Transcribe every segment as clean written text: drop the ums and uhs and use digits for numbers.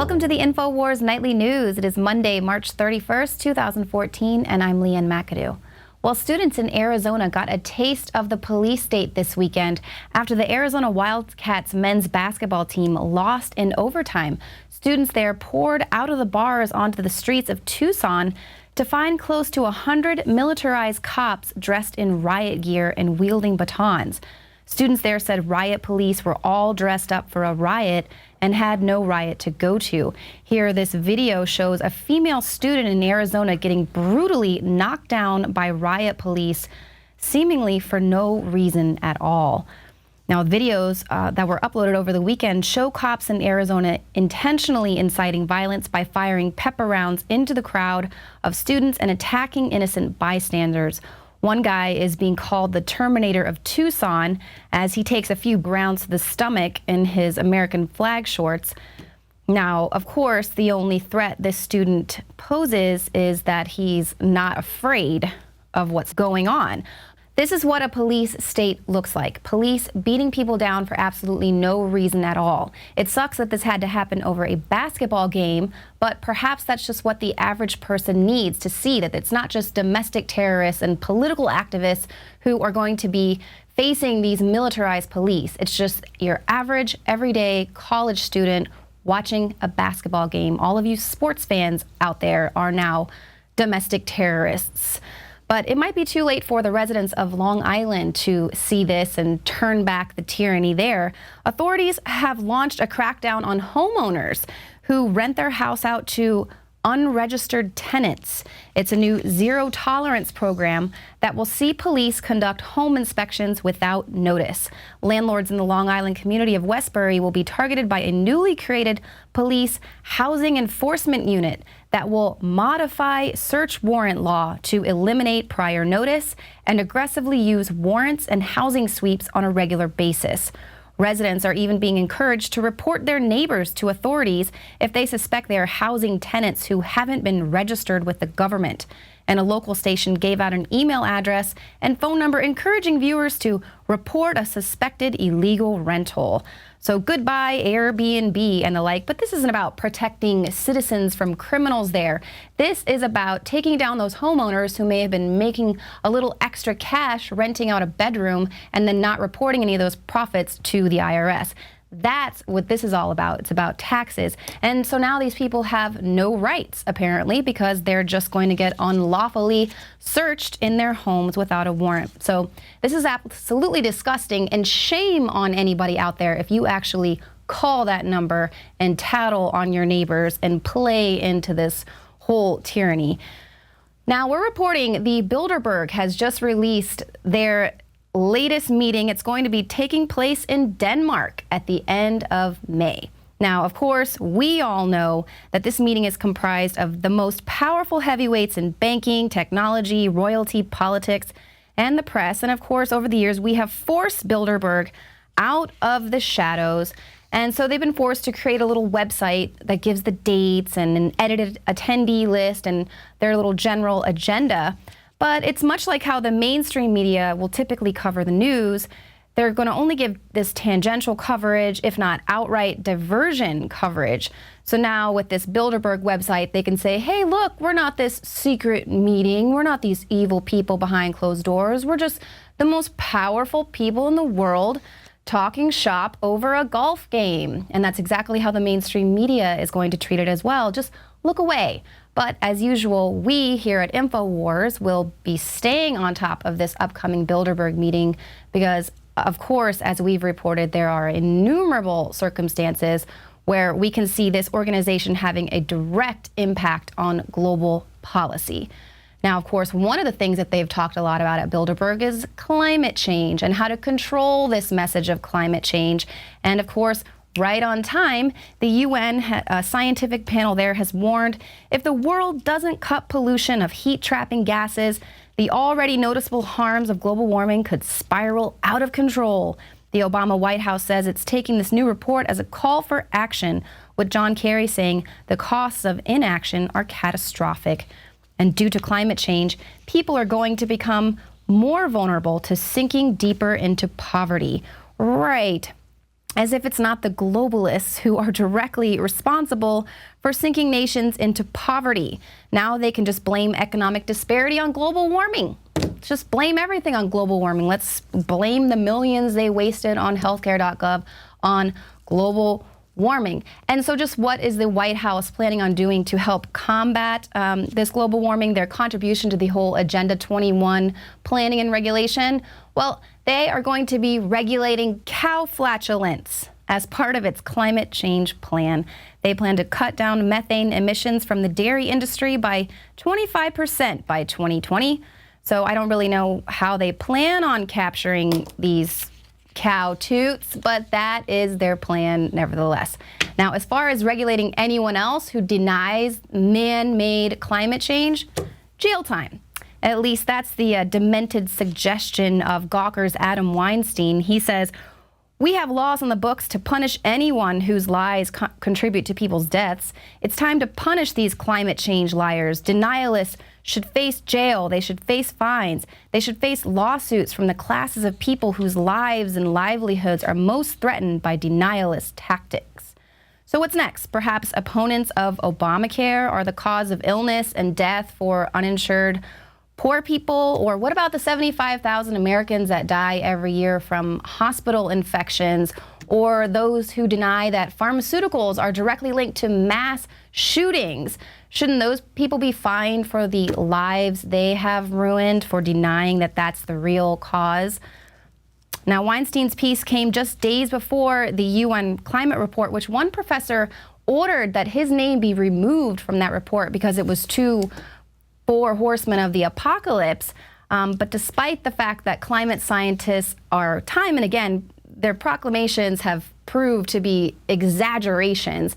Welcome to the INFOWARS Nightly News. It is Monday, March 31st, 2014, and I'm Leanne McAdoo. Well, students in Arizona got a taste of the police state this weekend after the Arizona Wildcats men's basketball team lost in overtime. Students there poured out of the bars onto the streets of Tucson to find close to 100 militarized cops dressed in riot gear and wielding batons. Students there said riot police were all dressed up for a riot and had no riot to go to. Here, this video shows a female student in Arizona getting brutally knocked down by riot police, seemingly for no reason at all. Now, videos that were uploaded over the weekend show cops in Arizona intentionally inciting violence by firing pepper rounds into the crowd of students and attacking innocent bystanders. One guy is being called the Terminator of Tucson as he takes a few rounds to the stomach in his American flag shorts. Now, of course, the only threat this student poses is that he's not afraid of what's going on. This is what a police state looks like. Police beating people down for absolutely no reason at all. It sucks that this had to happen over a basketball game, but perhaps that's just what the average person needs to see, that it's not just domestic terrorists and political activists who are going to be facing these militarized police. It's just your average, everyday college student watching a basketball game. All of you sports fans out there are now domestic terrorists. But it might be too late for the residents of Long Island to see this and turn back the tyranny there. Authorities have launched a crackdown on homeowners who rent their house out to unregistered tenants. It's a new zero tolerance program that will see police conduct home inspections without notice. Landlords in the Long Island community of Westbury will be targeted by a newly created police housing enforcement unit that will modify search warrant law to eliminate prior notice and aggressively use warrants and housing sweeps on a regular basis. Residents are even being encouraged to report their neighbors to authorities if they suspect they are housing tenants who haven't been registered with the government. And a local station gave out an email address and phone number encouraging viewers to report a suspected illegal rental. So goodbye Airbnb and the like, but this isn't about protecting citizens from criminals there. This is about taking down those homeowners who may have been making a little extra cash renting out a bedroom and then not reporting any of those profits to the IRS. That's what this is all about. It's about taxes. And so now these people have no rights, apparently, because they're just going to get unlawfully searched in their homes without a warrant. So this is absolutely disgusting, and shame on anybody out there if you actually call that number and tattle on your neighbors and play into this whole tyranny. Now, we're reporting the Bilderberg has just released their latest meeting. It's going to be taking place in Denmark at the end of May. Now, of course, we all know that this meeting is comprised of the most powerful heavyweights in banking, technology, royalty, politics, and the press. And of course, over the years, we have forced Bilderberg out of the shadows. And so they've been forced to create a little website that gives the dates and an edited attendee list and their little general agenda. But it's much like how the mainstream media will typically cover the news. They're going to only give this tangential coverage, if not outright diversion coverage. So now with this Bilderberg website, they can say, hey, look, we're not this secret meeting. We're not these evil people behind closed doors. We're just the most powerful people in the world talking shop over a golf game. And that's exactly how the mainstream media is going to treat it as well. Just look away. But as usual, we here at INFOWARS will be staying on top of this upcoming Bilderberg meeting because, of course, as we've reported, there are innumerable circumstances where we can see this organization having a direct impact on global policy. Now, of course, one of the things that they've talked a lot about at Bilderberg is climate change and how to control this message of climate change. And of course, right on time, the UN scientific panel there has warned if the world doesn't cut pollution of heat-trapping gases, the already noticeable harms of global warming could spiral out of control. The Obama White House says it's taking this new report as a call for action, with John Kerry saying the costs of inaction are catastrophic. And due to climate change, people are going to become more vulnerable to sinking deeper into poverty. Right. as if it's not the globalists who are directly responsible for sinking nations into poverty. Now they can just blame economic disparity on global warming. Let's just blame everything on global warming. Let's blame the millions they wasted on healthcare.gov on global warming. And so just what is the White House planning on doing to help combat this global warming, their contribution to the whole Agenda 21 planning and regulation? Well, they are going to be regulating cow flatulence as part of its climate change plan. They plan to cut down methane emissions from the dairy industry by 25% by 2020. So I don't really know how they plan on capturing these cow toots, but that is their plan nevertheless. Now, as far as regulating anyone else who denies man-made climate change, jail time. At least that's the demented suggestion of Gawker's Adam Weinstein. He says, "We have laws on the books to punish anyone whose lies contribute to people's deaths. It's time to punish these climate change liars. Denialists should face jail. They should face fines. They should face lawsuits from the classes of people whose lives and livelihoods are most threatened by denialist tactics." So what's next? Perhaps opponents of Obamacare are the cause of illness and death for uninsured poor people? Or what about the 75,000 Americans that die every year from hospital infections? Or those who deny that pharmaceuticals are directly linked to mass shootings? Shouldn't those people be fined for the lives they have ruined for denying that that's the real cause? Now, Weinstein's piece came just days before the UN climate report, which one professor ordered that his name be removed from that report because it was too four horsemen of the apocalypse. But despite the fact that climate scientists are, time and again, their proclamations have proved to be exaggerations,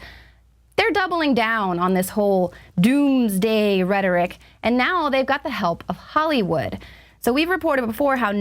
they're doubling down on this whole doomsday rhetoric, and now they've got the help of Hollywood. So we've reported before how the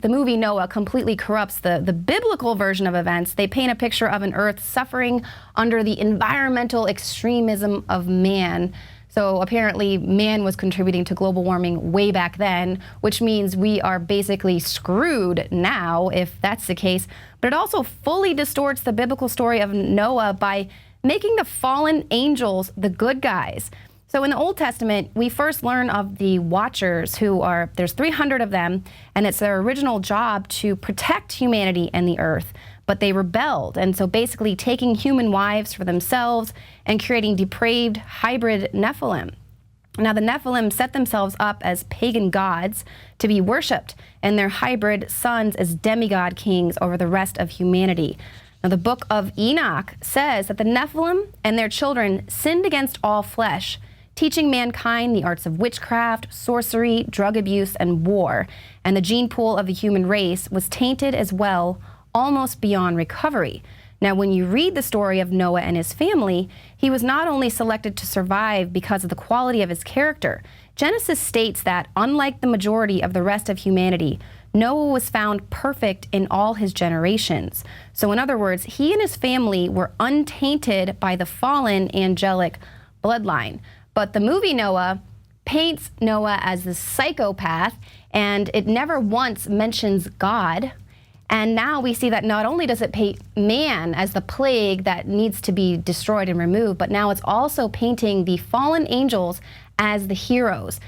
movie Noah completely corrupts the biblical version of events. They paint a picture of an earth suffering under the environmental extremism of man. So apparently man was contributing to global warming way back then, which means we are basically screwed now if that's the case. But it also fully distorts the biblical story of Noah by making the fallen angels the good guys. So in the Old Testament, we first learn of the Watchers, there's 300 of them, and it's their original job to protect humanity and the earth. But they rebelled, and so basically taking human wives for themselves and creating depraved hybrid Nephilim. Now the Nephilim set themselves up as pagan gods to be worshipped, and their hybrid sons as demigod kings over the rest of humanity. Now the book of Enoch says that the Nephilim and their children sinned against all flesh, teaching mankind the arts of witchcraft, sorcery, drug abuse, and war. And the gene pool of the human race was tainted as well, almost beyond recovery. Now, when you read the story of Noah and his family, he was not only selected to survive because of the quality of his character. Genesis states that, unlike the majority of the rest of humanity, Noah was found perfect in all his generations. So in other words, he and his family were untainted by the fallen angelic bloodline. But the movie Noah paints Noah as the psychopath, and it never once mentions God. And now we see that not only does it paint man as the plague that needs to be destroyed and removed, but now it's also painting the fallen angels as the heroes.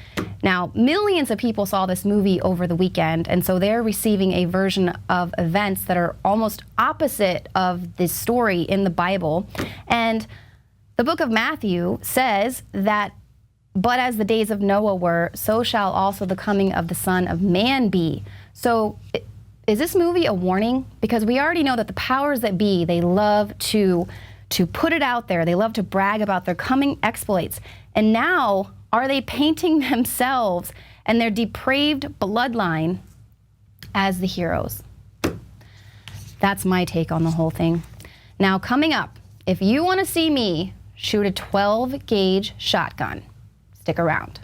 Now, millions of people saw this movie over the weekend, and so they're receiving a version of events that are almost opposite of this story in the Bible. And the book of Matthew says that, "But as the days of Noah were, so shall also the coming of the Son of Man be." So is this movie a warning? Because we already know that the powers that be, they love to put it out there. They love to brag about their coming exploits. And now, are they painting themselves and their depraved bloodline as the heroes? That's my take on the whole thing. Now, coming up, if you want to see me shoot a 12-gauge shotgun, stick around.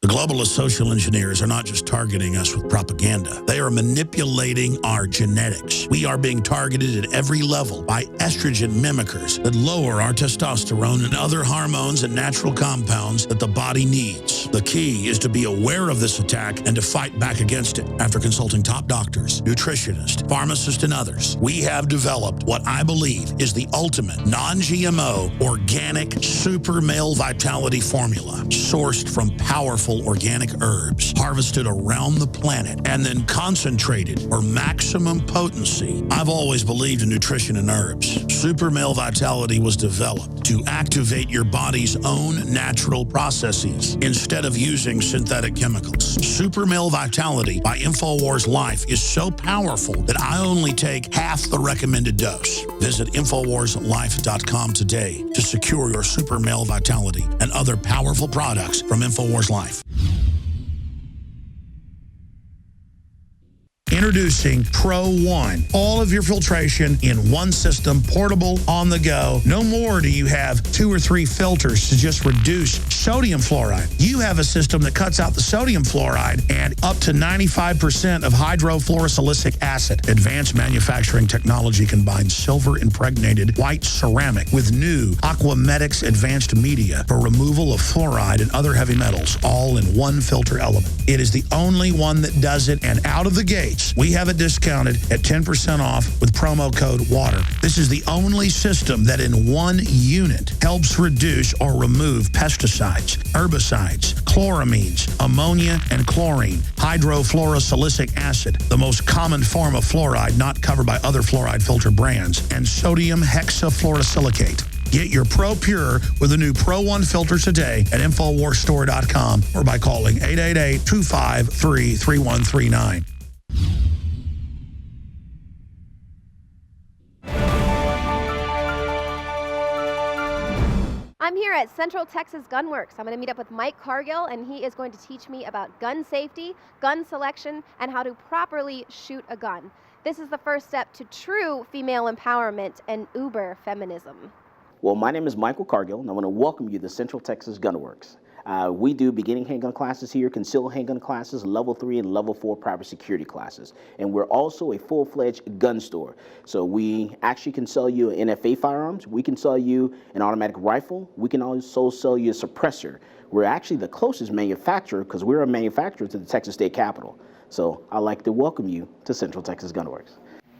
The Globalist social engineers are not just targeting us with propaganda. They are manipulating our genetics. We are being targeted at every level by estrogen mimickers that lower our testosterone and other hormones and natural compounds that the body needs. The key is to be aware of this attack and to fight back against it. After consulting top doctors, nutritionists, pharmacists, and others, we have developed what I believe is the ultimate non-GMO, organic, super male vitality formula, sourced from powerful organic herbs, harvested around the planet, and then concentrated for maximum potency. I've always believed in nutrition and herbs. Super male vitality was developed to activate your body's own natural processes instead of using synthetic chemicals. Super male vitality by INFOWARS Life is so powerful that I only take half the recommended dose. Visit INFOWARSLife.com today to secure your super male vitality and other powerful products from INFOWARS Life. Introducing Pro One. All of your filtration in one system, portable, on the go. No more do you have 2 or 3 filters to just reduce sodium fluoride. You have a system that cuts out the sodium fluoride and up to 95% of hydrofluorosilicic acid. Advanced manufacturing technology combines silver-impregnated white ceramic with new Aquamedics advanced media for removal of fluoride and other heavy metals, all in one filter element. It is the only one that does it, and out of the gates, we have it discounted at 10% off with promo code WATER. This is the only system that in one unit helps reduce or remove pesticides, herbicides, chloramines, ammonia, and chlorine, hydrofluorosilicic acid, the most common form of fluoride not covered by other fluoride filter brands, and sodium hexafluorosilicate. Get your Pro Pure with the new Pro One filter today at InfoWarsStore.com or by calling 888-253-3139. I'm here at Central Texas Gun Works. I'm going to meet up with Mike Cargill, and he is going to teach me about gun safety, gun selection, and how to properly shoot a gun. This is the first step to true female empowerment and uber feminism. Well, my name is Michael Cargill, and I want to welcome you to Central Texas Gun Works. We do beginning handgun classes here, concealed handgun classes, level 3 and level 4 private security classes. And we're also a full-fledged gun store. So we actually can sell you NFA firearms. We can sell you an automatic rifle. We can also sell you a suppressor. We're actually the closest manufacturer because we're a manufacturer to the Texas State Capitol. So I'd like to welcome you to Central Texas Gun Works.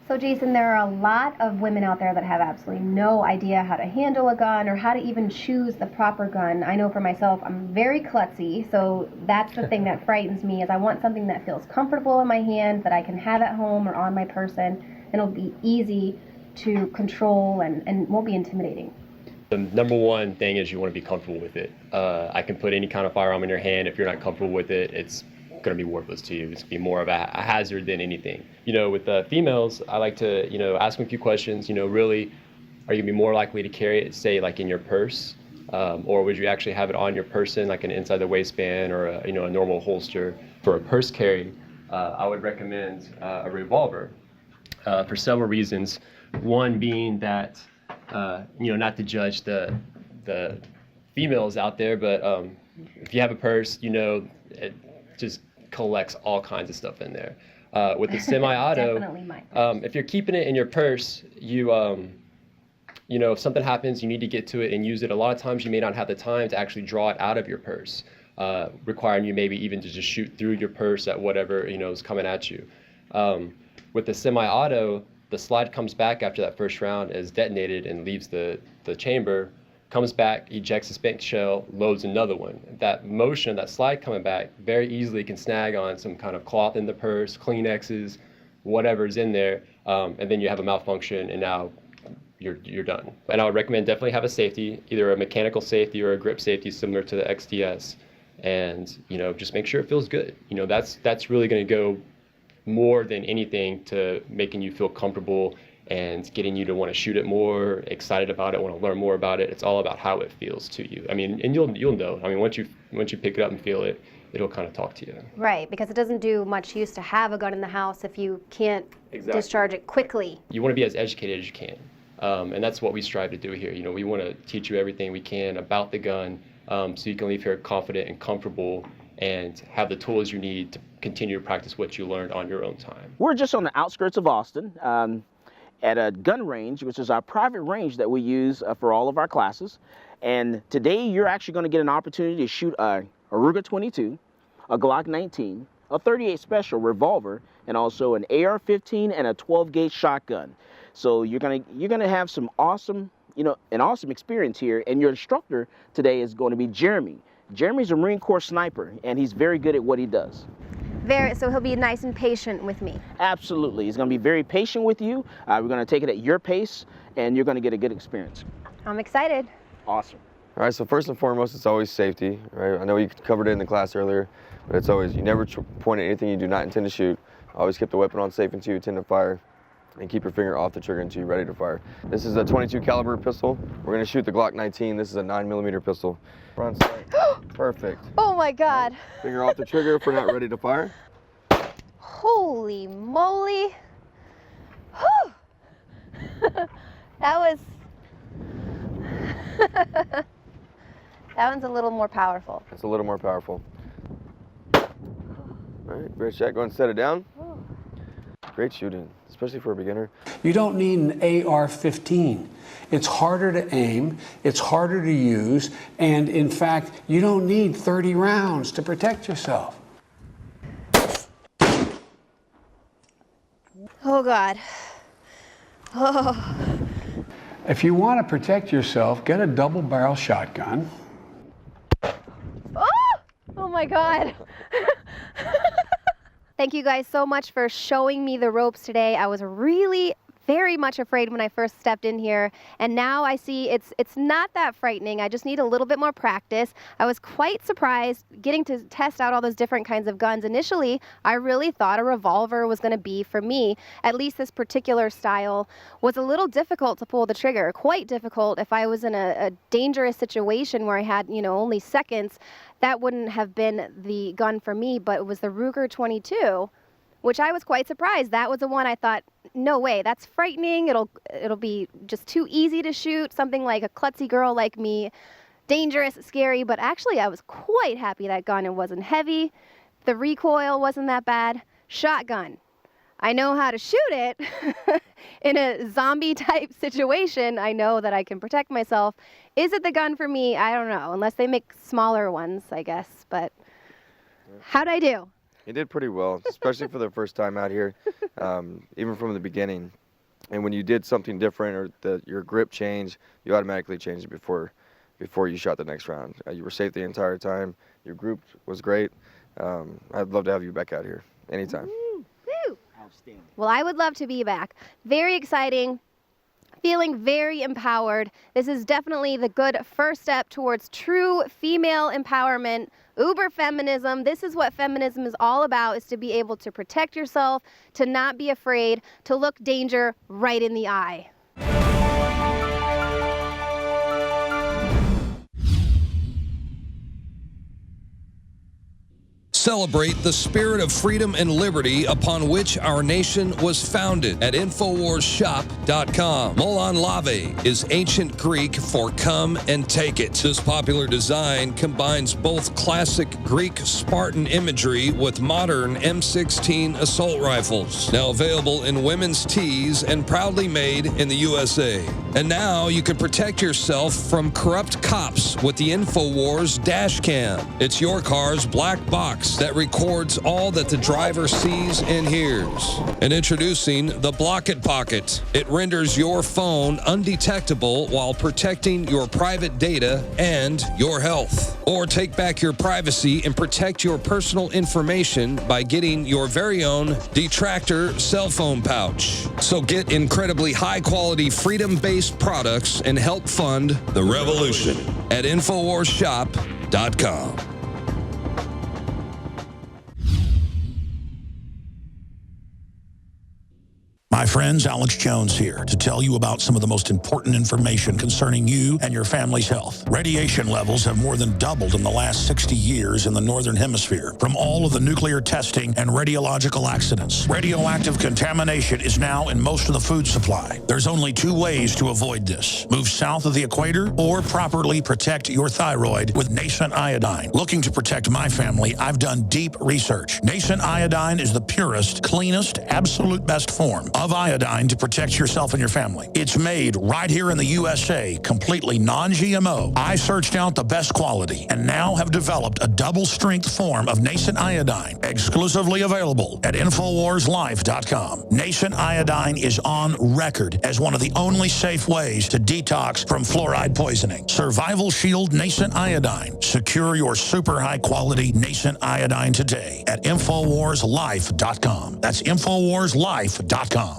So Jason, there are a lot of women out there that have absolutely no idea how to handle a gun or how to even choose the proper gun. I know for myself, I'm very klutzy, so that's the thing that frightens me, is I want something that feels comfortable in my hand, that I can have at home or on my person, and it'll be easy to control and won't be intimidating. The number one thing is you want to be comfortable with it. I can put any kind of firearm in your hand. If you're not comfortable with it, it's going to be worthless to you. It's going to be more of a hazard than anything. You know, with females, I like to, ask them a few questions. Really, are you going to be more likely to carry it, say, like in your purse? Or would you actually have it on your person, like an inside the waistband or a normal holster? For a purse carry, I would recommend a revolver for several reasons. One being that, not to judge the females out there, but if you have a purse, it just collects all kinds of stuff in there. With the semi-auto, if you're keeping it in your purse, if something happens, you need to get to it and use it. A lot of times you may not have the time to actually draw it out of your purse, requiring you maybe even to just shoot through your purse at whatever, is coming at you. With the semi-auto, the slide comes back after that first round is detonated and leaves the chamber, comes back, ejects a spent shell, loads another one. That motion, that slide coming back, very easily can snag on some kind of cloth in the purse, Kleenexes, whatever's in there, and then you have a malfunction, and now you're done. And I would recommend definitely have a safety, either a mechanical safety or a grip safety similar to the XTS, and just make sure it feels good. That's really going to go more than anything to making you feel comfortable and getting you to want to shoot it more, excited about it, want to learn more about it. It's all about how it feels to you. I mean, and you'll know. I mean, once you pick it up and feel it, it'll kind of talk to you. Right, because it doesn't do much use to have a gun in the house if you can't discharge it quickly. You want to be as educated as you can, and that's what we strive to do here. We want to teach you everything we can about the gun, so you can leave here confident and comfortable and have the tools you need to continue to practice what you learned on your own time. We're just on the outskirts of Austin at a gun range, which is our private range that we use for all of our classes. And today you're actually going to get an opportunity to shoot a Ruger 22, a Glock 19, a 38 Special revolver, and also an AR-15 and a 12-gauge shotgun. So you're gonna have some awesome, an awesome experience here. And your instructor today is going to be Jeremy. Jeremy's a Marine Corps sniper, and he's very good at what he does. So he'll be nice and patient with me. Absolutely. He's going to be very patient with you. We're going to take it at your pace, and you're going to get a good experience. I'm excited. Awesome. All right, so first and foremost, it's always safety, right? I know you covered it in the class earlier, but it's always, you never point at anything you do not intend to shoot. Always keep the weapon on safe until you intend to fire, and keep your finger off the trigger until you're ready to fire. This is a 22 caliber pistol. We're going to shoot the Glock 19. This is a 9mm pistol. Front sight. Perfect. Oh my God. Finger off the trigger if we're not ready to fire. Holy moly. Whew. That was... that one's a little more powerful. It's a little more powerful. All right, great shot. Go ahead and set it down. Great shooting, especially for a beginner. You don't need an AR-15. It's harder to aim, it's harder to use, and in fact, you don't need 30 rounds to protect yourself. Oh God. Oh. If you want to protect yourself, get a double-barrel shotgun. Oh my God. Thank you guys so much for showing me the ropes today. I was really very much afraid when I first stepped in here, and now I see it's not that frightening. I just need a little bit more practice. I was quite surprised getting to test out all those different kinds of guns. Initially, I really thought a revolver was going to be for me. At least this particular style was a little difficult to pull the trigger, quite difficult. If I was in a dangerous situation where I had, only seconds, that wouldn't have been the gun for me, but it was the Ruger 22, which I was quite surprised. That was the one I thought, no way, that's frightening. It'll be just too easy to shoot, something like a klutzy girl like me. Dangerous, scary, but actually I was quite happy that gun. It wasn't heavy. The recoil wasn't that bad. Shotgun. I know how to shoot it in a zombie type situation. I know that I can protect myself. Is it the gun for me? I don't know, unless they make smaller ones, I guess, but how'd I do? You did pretty well, especially for the first time out here, even from the beginning. And when you did something different or your grip changed, you automatically changed it before you shot the next round. You were safe the entire time. Your group was great. I'd love to have you back out here anytime. Woo! Outstanding. Well, I would love to be back. Very exciting. Feeling very empowered. This is definitely the good first step towards true female empowerment, uber feminism. This is what feminism is all about, is to be able to protect yourself, to not be afraid, to look danger right in the eye. Celebrate the spirit of freedom and liberty upon which our nation was founded at INFOWARSshop.com. Molon Lave is ancient Greek for come and take it. This popular design combines both classic Greek Spartan imagery with modern M16 assault rifles. Now available in women's tees and proudly made in the USA. And now you can protect yourself from corrupt cops with the INFOWARS dash cam. It's your car's black box that records all that the driver sees and hears. And introducing the Block It Pocket. It renders your phone undetectable while protecting your private data and your health. Or take back your privacy and protect your personal information by getting your very own Detractor cell phone pouch. So get incredibly high-quality, freedom-based products and help fund the revolution at INFOWARSshop.com. My friends, Alex Jones here to tell you about some of the most important information concerning you and your family's health. Radiation levels have more than doubled in the last 60 years in the Northern Hemisphere from all of the nuclear testing and radiological accidents. Radioactive contamination is now in most of the food supply. There's only 2 ways to avoid this. Move south of the equator or properly protect your thyroid with nascent iodine. Looking to protect my family, I've done deep research. Nascent iodine is the purest, cleanest, absolute best form of iodine to protect yourself and your family. It's made right here in the USA, completely non-GMO. I searched out the best quality and now have developed a double-strength form of nascent iodine, exclusively available at INFOWARSLife.com. Nascent iodine is on record as one of the only safe ways to detox from fluoride poisoning. Survival Shield Nascent Iodine. Secure your super high-quality nascent iodine today at INFOWARSLife.com. That's INFOWARSLife.com.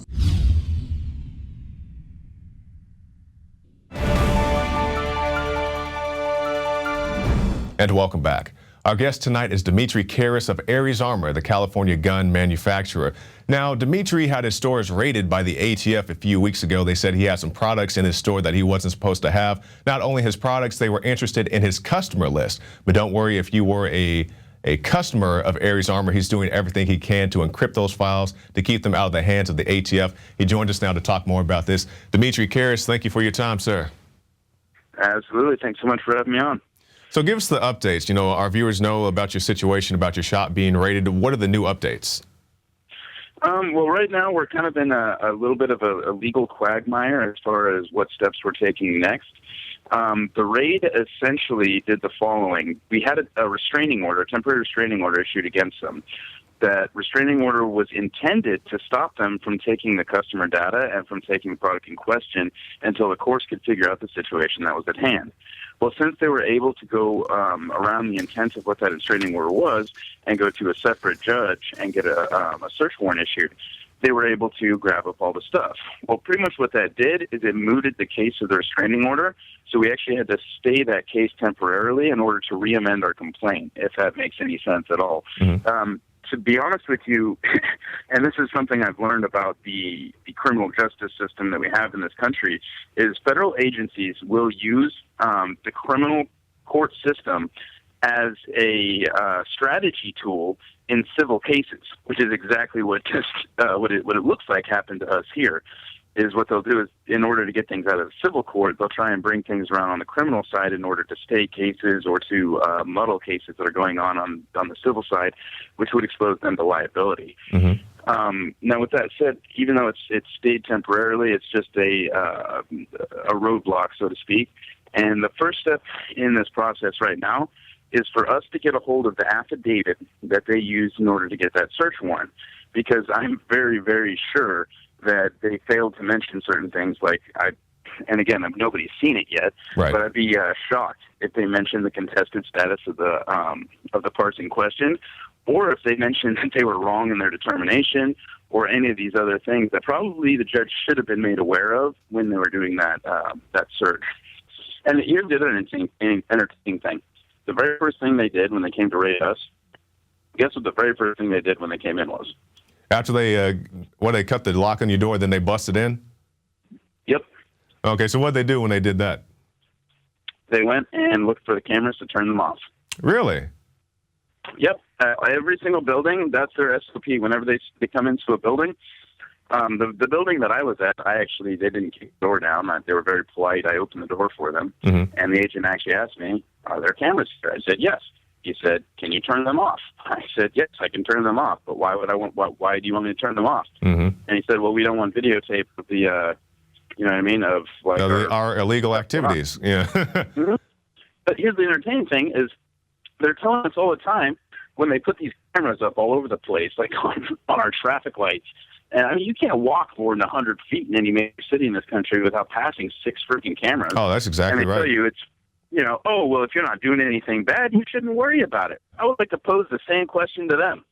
And welcome back. Our guest tonight is Dimitri Karas of Aries Armor, the California gun manufacturer. Now, Dimitri had his stores raided by the ATF a few weeks ago. They said he had some products in his store that he wasn't supposed to have. Not only his products, they were interested in his customer list. But don't worry, if you were a customer of Aries Armor, he's doing everything he can to encrypt those files to keep them out of the hands of the ATF. He joined us now to talk more about this. Dimitri Karas, thank you for your time, sir. Absolutely. Thanks so much for having me on. So give us the updates. You know, our viewers know about your situation, about your shop being raided. What are the new updates? Well, right now we're kind of in a little bit of a legal quagmire as far as what steps we're taking next. The raid essentially did the following. We had a restraining order, a temporary restraining order issued against them. That restraining order was intended to stop them from taking the customer data and from taking the product in question until the courts could figure out the situation that was at hand. Well, since they were able to go around the intent of what that restraining order was and go to a separate judge and get a search warrant issued, they were able to grab up all the stuff. Well, pretty much what that did is it mooted the case of the restraining order, so we actually had to stay that case temporarily in order to re-amend our complaint, if that makes any sense at all. Mm-hmm. To be honest with you, and this is something I've learned about the criminal justice system that we have in this country, is federal agencies will use the criminal court system as a strategy tool in civil cases, which is exactly what it looks like happened to us here. Is what they'll do is, in order to get things out of the civil court, they'll try and bring things around on the criminal side in order to stay cases or to muddle cases that are going on the civil side, which would expose them to liability. Mm-hmm. Now, with that said, even though it's stayed temporarily, it's just a roadblock, so to speak. And the first step in this process right now is for us to get a hold of the affidavit that they used in order to get that search warrant, because I'm very, very sure that they failed to mention certain things and again, nobody's seen it yet, right. But I'd be shocked if they mentioned the contested status of the parts in question, or if they mentioned that they were wrong in their determination, or any of these other things that probably the judge should have been made aware of when they were doing that search. And here's the other entertaining thing. The very first thing they did when they came to raid us, guess what the very first thing they did when they came in was? After they cut the lock on your door, then they busted in? Yep. Okay, so what did they do when they did that? They went and looked for the cameras to turn them off. Really? Yep. Every single building, that's their SOP. Whenever they come into a building, the building that I was at, they didn't kick the door down. They were very polite. I opened the door for them, mm-hmm. And the agent actually asked me, "Are there cameras here?" I said, "Yes." He said, "Can you turn them off?" I said, "Yes, I can turn them off, but why do you want me to turn them off?" Mm-hmm. And he said, "Well, we don't want videotape of the, you know what I mean, of like our illegal activities." Yeah. Mm-hmm. But here's the entertaining thing is they're telling us all the time when they put these cameras up all over the place, like on our traffic lights. And I mean, you can't walk more than 100 feet in any major city in this country without passing 6 freaking cameras. Oh, that's exactly right. And they tell you it's, oh, well, if you're not doing anything bad, you shouldn't worry about it. I would like to pose the same question to them.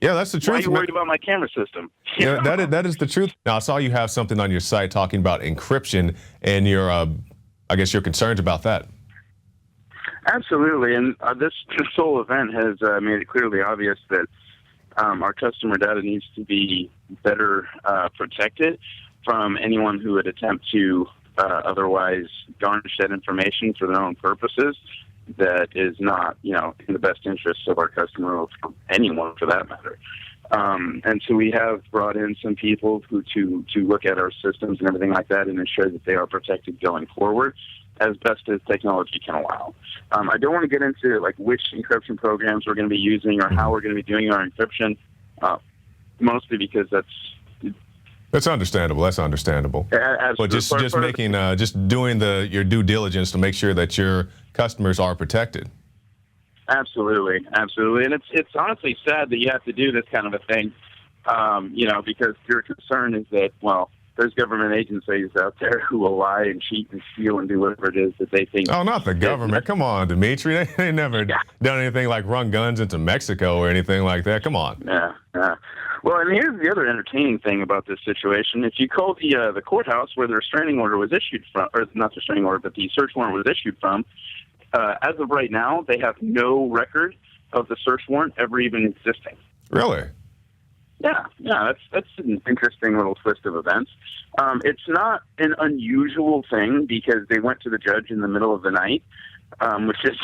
Yeah, that's the truth. Why are you worried about my camera system? Yeah, that is the truth. Now, I saw you have something on your site talking about encryption and your, I guess, your concerns about that. Absolutely, and this whole event has made it clearly obvious that Our customer data needs to be better protected from anyone who would attempt to otherwise garnish that information for their own purposes. That is not, in the best interests of our customer or for anyone for that matter. And so we have brought in some people to look at our systems and everything like that and ensure that they are protected going forward as best as technology can allow. I don't want to get into like which encryption programs we're going to be using or how we're going to be doing our encryption, mostly because That's understandable. That's understandable. But just doing your due diligence to make sure that your customers are protected. Absolutely, and it's honestly sad that you have to do this kind of a thing, because your concern is that there's government agencies out there who will lie and cheat and steal and do whatever it is that they think. Oh, not the government. Come on, Dimitri. They never done anything like run guns into Mexico or anything like that. Come on. Yeah. Well, and here's the other entertaining thing about this situation. If you call the courthouse where the restraining order was issued from, or not the restraining order, but the search warrant was issued from, as of right now, they have no record of the search warrant ever even existing. Really? Yeah, that's an interesting little twist of events. It's not an unusual thing because they went to the judge in the middle of the night, which is,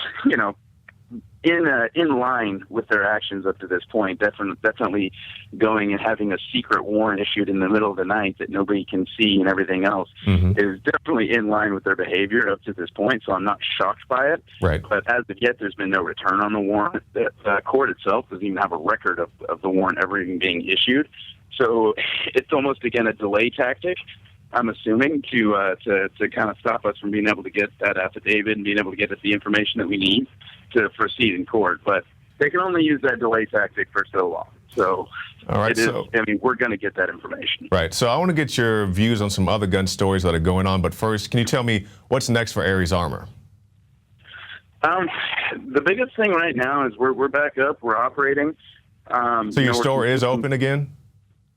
in line with their actions up to this point. Definitely going and having a secret warrant issued in the middle of the night that nobody can see and everything else is definitely in line with their behavior up to this point. So I'm not shocked by it. Right. But as of yet, there's been no return on the warrant. The court itself doesn't even have a record of the warrant ever even being issued. So it's almost, again, a delay tactic, I'm assuming, to kind of stop us from being able to get that affidavit and being able to get us the information that we need to proceed in court. But they can only use that delay tactic for so long. So, all right, we're going to get that information. Right. So I want to get your views on some other gun stories that are going on. But first, can you tell me what's next for Aries Armor? The biggest thing right now is we're back up. We're operating. So your store is open again?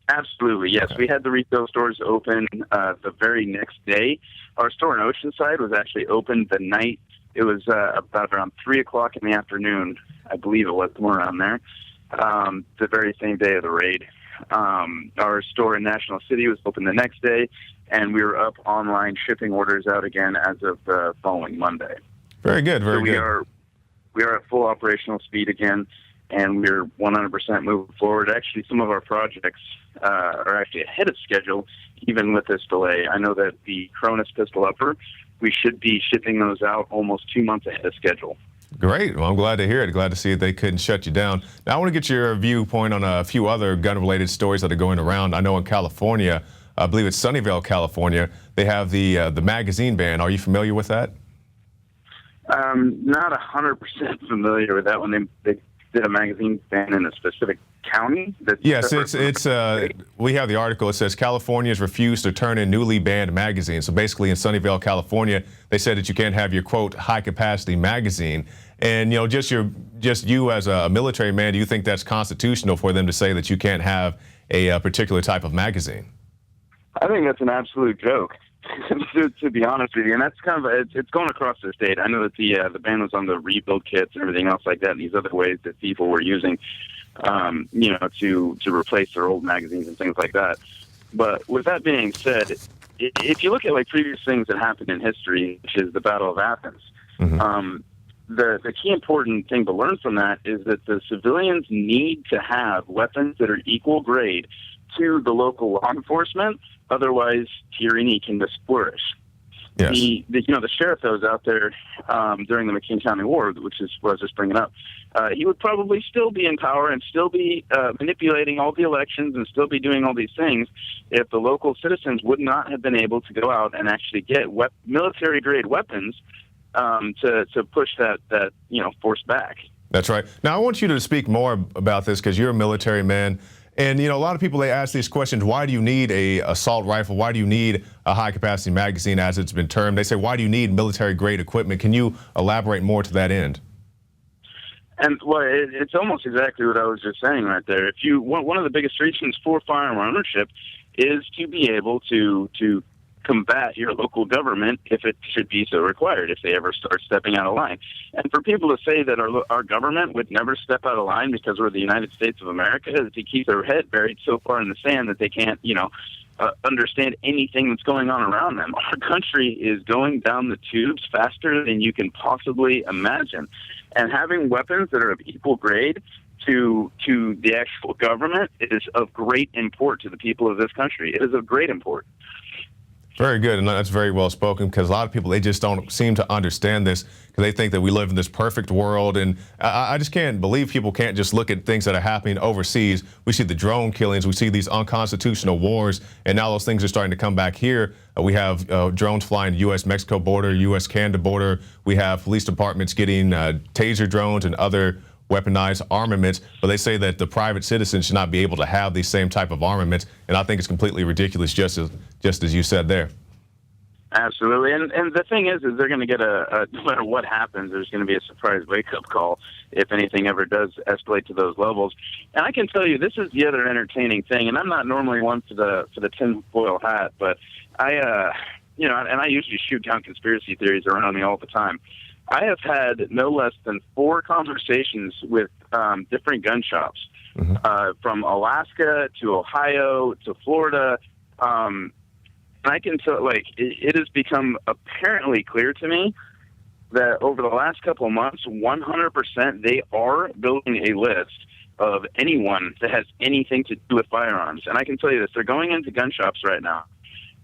Absolutely, yes. Okay. We had the retail stores open the very next day. Our store in Oceanside was actually open the night. It was about around 3 o'clock in the afternoon, I believe it was, somewhere around there, the very same day of the raid. Our store in National City was open the next day, and we were up online shipping orders out again as of the following Monday. Very good, very good. We are at full operational speed again, and we're 100% moving forward. Actually, some of our projects are actually ahead of schedule, even with this delay. I know that the Cronus pistol upper, we should be shipping those out almost 2 months ahead of schedule. Great. Well, I'm glad to hear it. Glad to see that they couldn't shut you down. Now, I want to get your viewpoint on a few other gun-related stories that are going around. I know in California, I believe it's Sunnyvale, California, they have the magazine ban. Are you familiar with that? Not 100% familiar with that one. They did a magazine ban in a specific county? Yes, it's we have the article. It says California's refused to turn in newly banned magazines. So basically in Sunnyvale, California, they said that you can't have your, quote, high-capacity magazine. And, just you as a military man, do you think that's constitutional for them to say that you can't have a particular type of magazine? I think that's an absolute joke. to be honest with you, and that's kind of it's going across the state. I know that the ban was on the rebuild kits and everything else like that, and these other ways that people were using, to replace their old magazines and things like that. But with that being said, if you look at like previous things that happened in history, which is the Battle of Athens, the key important thing to learn from that is that the civilians need to have weapons that are equal grade to the local law enforcement. Otherwise, tyranny can just flourish. Yes. The sheriff that was out there during the McKean County War, which is what I was just bringing up, he would probably still be in power and still be manipulating all the elections and still be doing all these things if the local citizens would not have been able to go out and actually get military-grade weapons to push that force back. That's right. Now, I want you to speak more about this because you're a military man. And, a lot of people, they ask these questions, why do you need a assault rifle? Why do you need a high-capacity magazine, as it's been termed? They say, why do you need military-grade equipment? Can you elaborate more to that end? And, well, it's almost exactly what I was just saying right there. One of the biggest reasons for firearm ownership is to be able to combat your local government if it should be so required, if they ever start stepping out of line. And for people to say that our government would never step out of line because we're the United States of America is to keep their head buried so far in the sand that they can't, understand anything that's going on around them. Our country is going down the tubes faster than you can possibly imagine. And having weapons that are of equal grade to the actual government is of great import to the people of this country. It is of great import. Very good, and that's very well spoken, because a lot of people, they just don't seem to understand this, because they think that we live in this perfect world, and I just can't believe people can't just look at things that are happening overseas. We see the drone killings, we see these unconstitutional wars, and now those things are starting to come back here. We have drones flying the U.S.-Mexico border, U.S.-Canada border. We have police departments getting taser drones and other weaponized armaments, but they say that the private citizens should not be able to have these same type of armaments, and I think it's completely ridiculous, just as you said there. Absolutely, and the thing is they're going to get no matter what happens, there's going to be a surprise wake-up call if anything ever does escalate to those levels. And I can tell you, this is the other entertaining thing, and I'm not normally one for the tinfoil hat, but I usually shoot down conspiracy theories around me all the time. I have had no less than 4 conversations with different gun shops, from Alaska to Ohio to Florida. And I can tell, it has become apparently clear to me that over the last couple of months, 100% they are building a list of anyone that has anything to do with firearms. And I can tell you this, they're going into gun shops right now,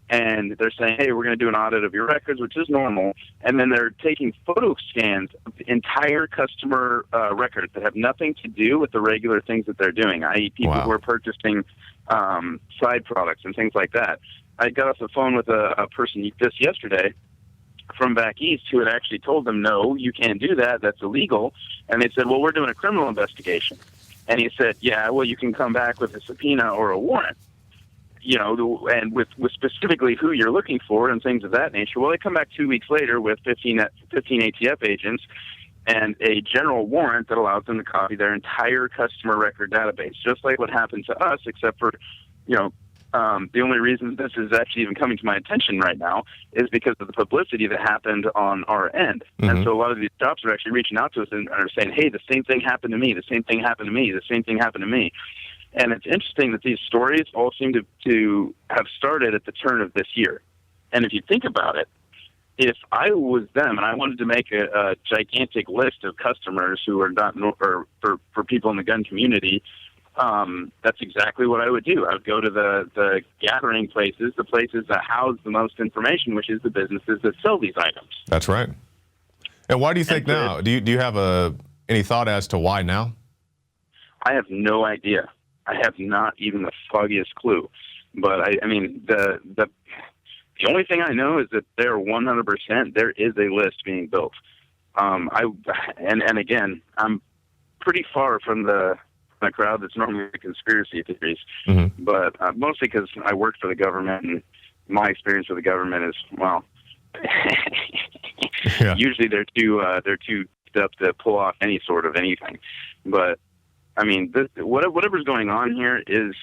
and they're saying, hey, we're going to do an audit of your records, which is normal. And then they're taking photo scans of the entire customer records that have nothing to do with the regular things that they're doing, i.e. people who are purchasing side products and things like that. I got off the phone with a person just yesterday from back east who had actually told them, no, you can't do that. That's illegal. And they said, well, we're doing a criminal investigation. And he said, yeah, well, you can come back with a subpoena or a warrant. And with specifically who you're looking for and things of that nature. Well, they come back 2 weeks later with 15 ATF agents and a general warrant that allows them to copy their entire customer record database, just like what happened to us, except for, the only reason this is actually even coming to my attention right now is because of the publicity that happened on our end. And so a lot of these shops are actually reaching out to us and are saying, hey, the same thing happened to me, the same thing happened to me, the same thing happened to me. And it's interesting that these stories all seem to have started at the turn of this year. And if you think about it, if I was them and I wanted to make a gigantic list of customers who are not for people in the gun community, that's exactly what I would do. I would go to the gathering places, the places that house the most information, which is the businesses that sell these items. That's right. And why do you think now? Do you have any thought as to why now? I have no idea. I have not even the foggiest clue. But I mean, the only thing I know is that there 100% there is a list being built. And again, I'm pretty far from the crowd that's normally the conspiracy theories, but mostly because I work for the government, and my experience with the government is, well, usually they're too up to pull off any sort of anything. But I mean, whatever's going on here is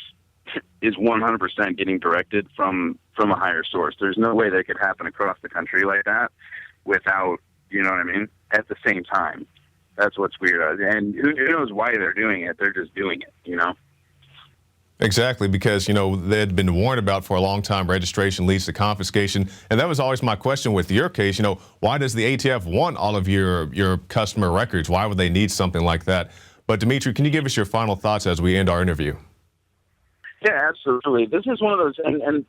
100% getting directed from a higher source. There's no way that could happen across the country like that without, you know what I mean, at the same time. That's what's weird. And who knows why they're doing it? They're just doing it, Exactly, because, they'd been warned about for a long time registration leads to confiscation. And that was always my question with your case. Why does the ATF want all of your customer records? Why would they need something like that? But Dimitri, can you give us your final thoughts as we end our interview? Yeah, absolutely. This is one of those, and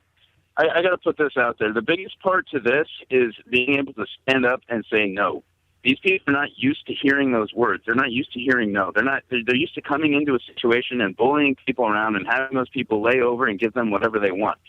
I got to put this out there. The biggest part to this is being able to stand up and say no. These people are not used to hearing those words. They're not used to hearing no. They're used to coming into a situation and bullying people around and having those people lay over and give them whatever they want.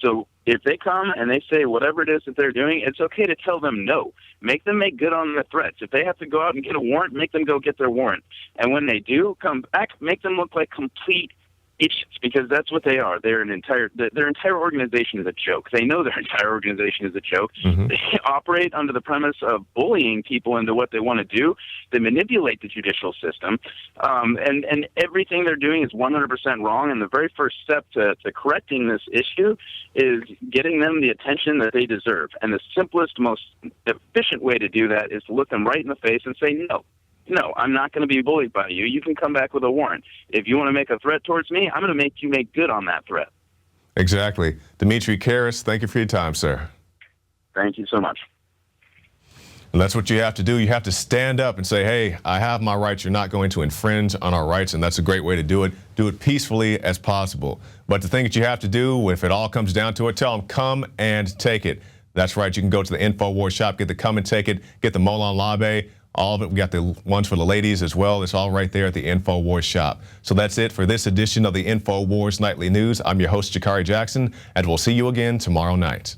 So if they come and they say whatever it is that they're doing, it's okay to tell them no. Make them make good on their threats. If they have to go out and get a warrant, make them go get their warrant. And when they do come back, make them look like complete idiots, because that's what they are. Their entire organization is a joke. They know their entire organization is a joke. Mm-hmm. They operate under the premise of bullying people into what they want to do. They manipulate the judicial system, and everything they're doing is 100% wrong. And the very first step to correcting this issue is getting them the attention that they deserve. And the simplest, most efficient way to do that is to look them right in the face and say, no, I'm not going to be bullied by you. You can come back with a warrant. If you want to make a threat towards me, I'm going to make you make good on that threat. Exactly. Dimitri Karras, thank you for your time, sir. Thank you so much. And that's what you have to do. You have to stand up and say, hey, I have my rights. You're not going to infringe on our rights, and that's a great way to do it. Do it peacefully as possible. But the thing that you have to do, if it all comes down to it, tell them, come and take it. That's right. You can go to the INFOWARS shop, get the Come and Take It, get the Molon Labe. All of it. We got the ones for the ladies as well. It's all right there at the INFOWARS shop. So that's it for this edition of the INFOWARS Nightly News. I'm your host, Jakari Jackson, and we'll see you again tomorrow night.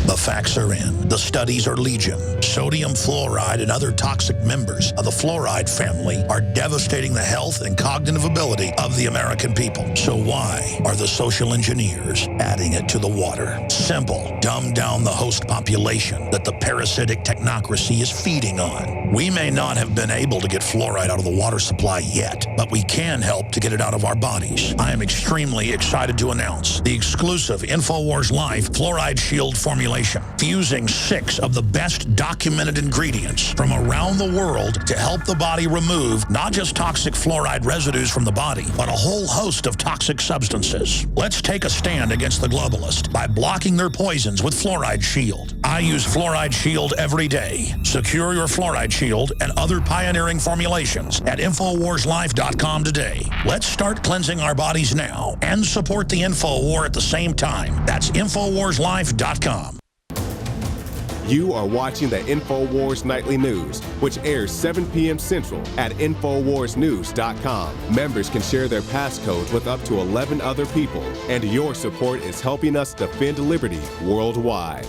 The facts are in. The studies are legion. Sodium fluoride and other toxic members of the fluoride family are devastating the health and cognitive ability of the American people. So why are the social engineers adding it to the water? Simple. Dumb down the host population that the parasitic technocracy is feeding on. We may not have been able to get fluoride out of the water supply yet, but we can help to get it out of our bodies. I am extremely excited to announce the exclusive INFOWARS Life Fluoride Shield formulation, fusing 6 of the best documented ingredients from around the world to help the body remove not just toxic fluoride residues from the body, but a whole host of toxic substances. Let's take a stand against the globalist by blocking their poisons with Fluoride Shield. I use Fluoride Shield every day. Secure your Fluoride Shield and other pioneering formulations at InfoWarsLife.com today. Let's start cleansing our bodies now and support the InfoWar at the same time. That's InfoWarsLife.com. You are watching the INFOWARS Nightly News, which airs 7 p.m. Central at InfoWarsNews.com. Members can share their passcodes with up to 11 other people, and your support is helping us defend liberty worldwide.